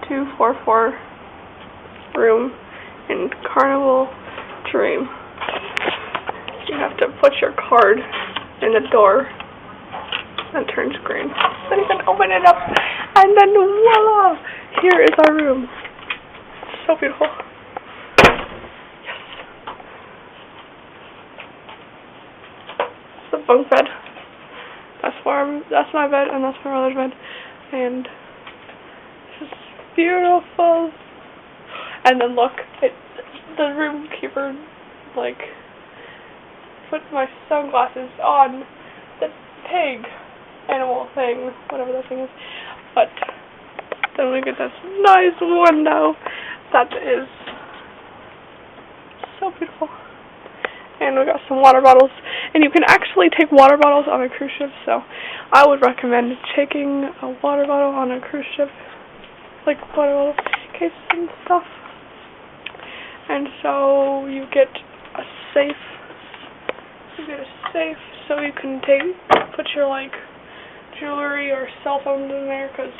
2244 room in Carnival Dream. You have to put your card in the door and it turns green. Then you can open it up and then voila! Here is our room. It's so beautiful. Yes. It's the bunk bed. That's my bed and that's my mother's bed. And it's beautiful. And then look, the room keeper like put my sunglasses on the pig animal thing, whatever that thing is. But then we get this nice window that is so beautiful. And we got some water bottles. And you can actually take water bottles on a cruise ship, so I would recommend taking a water bottle on a cruise ship, like water bottle cases and stuff. And so you get a safe. So you can put your like jewelry or cell phones in there, because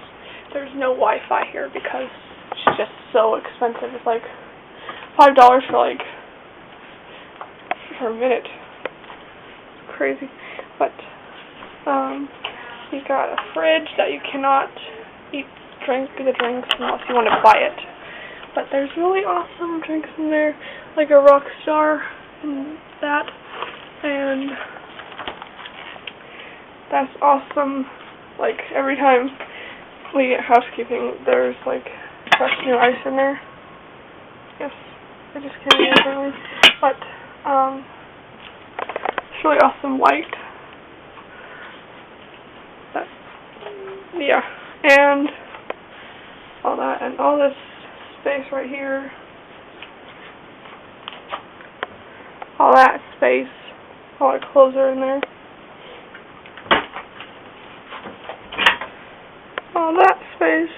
there's no Wi-Fi here because it's just so expensive. It's like $5 for a minute. It's crazy. But you got a fridge that you cannot drink the drinks unless you want to buy it. But there's really awesome drinks in there, like a Rockstar and that. And that's awesome. Like every time we get housekeeping, there's like fresh new ice in there. Yes, I just can't get it early. But it's really awesome light. Yeah, and all that, and all this space right here. All that space. All our clothes are in there. All that space.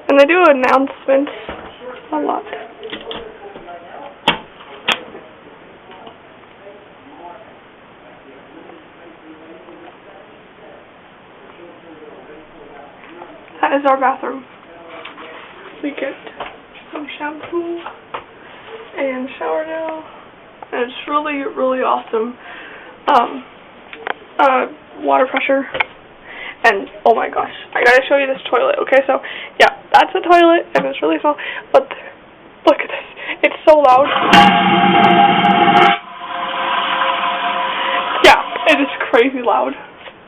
And they do announcements a lot. That is our bathroom. We get some shampoo and shower gel, and it's really, really awesome. Water pressure, and oh my gosh, I gotta show you this toilet. Okay, so yeah, that's a toilet, and it's really small, but look at this. It's so loud. Yeah, it is crazy loud.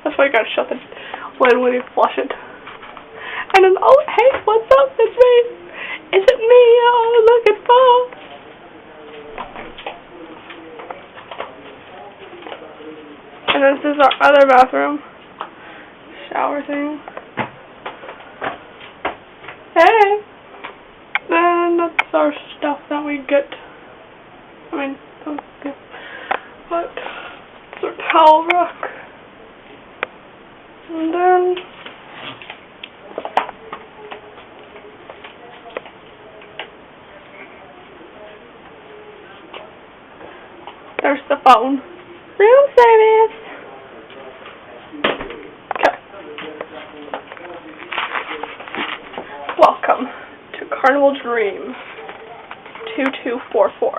That's why you gotta shut the lid when you flush it. And then, oh, hey, what's up? It's me. Is it me? Oh, look at Paul. And this is our other bathroom. Shower thing. Hey. Then that's our stuff that we get. But it's our towel rack. And then there's the phone. Room service. Okay. Welcome to Carnival Dream 2244.